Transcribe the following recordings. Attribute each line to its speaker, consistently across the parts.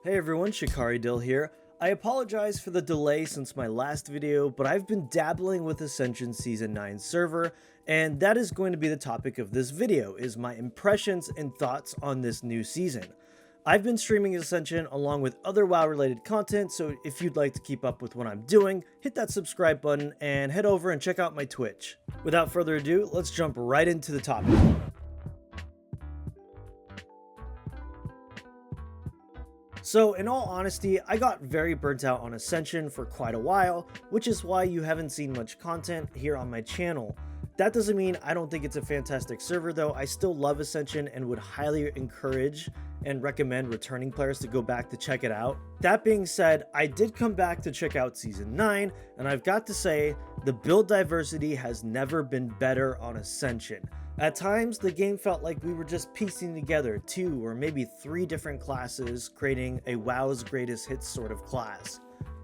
Speaker 1: Hey everyone, Shikari Dill here. I apologize for the delay since my last video, but I've been dabbling with Ascension Season 9 server, and that is going to be the topic of this video, is my impressions and thoughts on this new season. I've been streaming Ascension along with other WoW related content, so if you'd like to keep up with what I'm doing, hit that subscribe button and head over and check out my Twitch. Without further ado, let's jump right into the topic. So in all honesty, I got very burnt out on Ascension for quite a while, which is why you haven't seen much content here on my channel. That doesn't mean I don't think it's a fantastic server though. I still love Ascension and would highly encourage and recommend returning players to go back to check it out. That being said, I did come back to check out Season 9, and I've got to say, the build diversity has never been better on Ascension. At times, the game felt like we were just piecing together 2 or maybe 3 different classes, creating a WoW's greatest hits sort of class.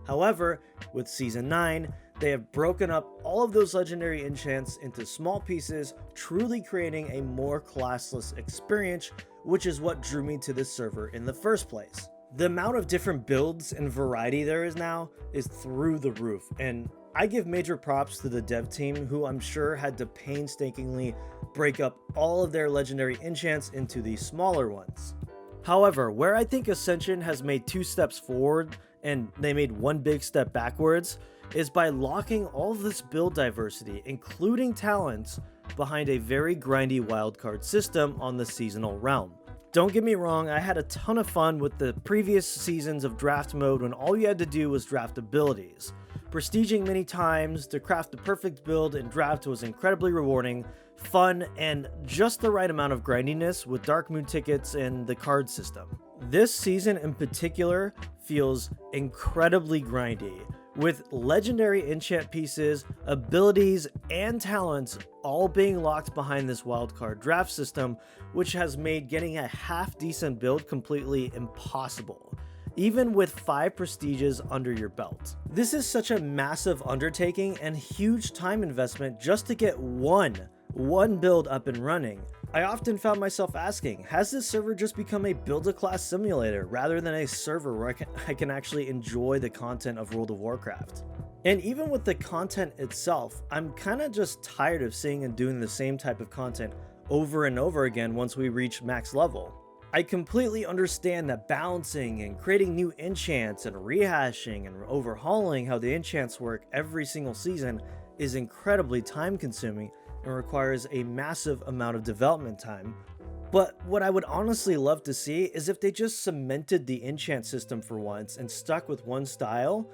Speaker 1: However, with Season 9, they have broken up all of those legendary enchants into small pieces, truly creating a more classless experience, which is what drew me to this server in the first place. The amount of different builds and variety there is now is through the roof, and I give major props to the dev team, who I'm sure had to painstakingly break up all of their legendary enchants into these smaller ones. However, where I think Ascension has made 2 steps forward and they made 1 big step backwards is by locking all of this build diversity, including talents, behind a very grindy wildcard system on the seasonal realm. Don't get me wrong, I had a ton of fun with the previous seasons of draft mode when all you had to do was draft abilities. Prestiging many times to craft the perfect build in draft was incredibly rewarding, fun, and just the right amount of grindiness with Dark Moon tickets and the card system. This season in particular feels incredibly grindy, with legendary enchant pieces, abilities, and talents all being locked behind this wildcard draft system, which has made getting a half-decent build completely impossible, even with 5 prestiges under your belt. This is such a massive undertaking and huge time investment just to get one build up and running. I often found myself asking, has this server just become a build-a-class simulator rather than a server where I can actually enjoy the content of World of Warcraft? And even with the content itself, I'm kind of just tired of seeing and doing the same type of content over and over again once we reach max level. I completely understand that balancing and creating new enchants and rehashing and overhauling how the enchants work every single season is incredibly time consuming and requires a massive amount of development time. But what I would honestly love to see is if they just cemented the enchant system for once and stuck with one style,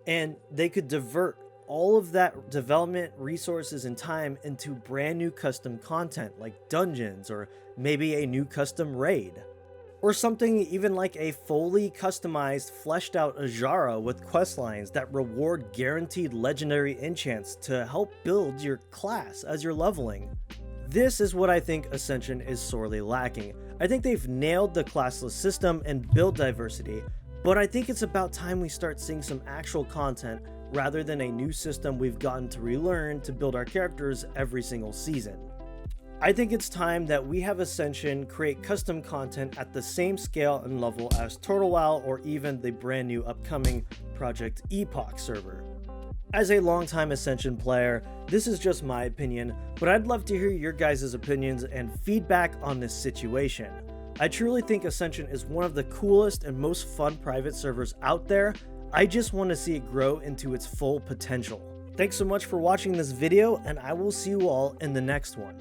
Speaker 1: and they could divert all of that development resources and time into brand new custom content like dungeons or maybe a new custom raid. Or something even like a fully customized, fleshed out Ajara with questlines that reward guaranteed legendary enchants to help build your class as you're leveling. This is what I think Ascension is sorely lacking. I think they've nailed the classless system and build diversity, but I think it's about time we start seeing some actual content rather than a new system we've gotten to relearn to build our characters every single season. I think it's time that we have Ascension create custom content at the same scale and level as Total WoW or even the brand new upcoming Project Epoch server. As a longtime Ascension player, this is just my opinion, but I'd love to hear your guys' opinions and feedback on this situation. I truly think Ascension is one of the coolest and most fun private servers out there. I just want to see it grow into its full potential. Thanks so much for watching this video, and I will see you all in the next one.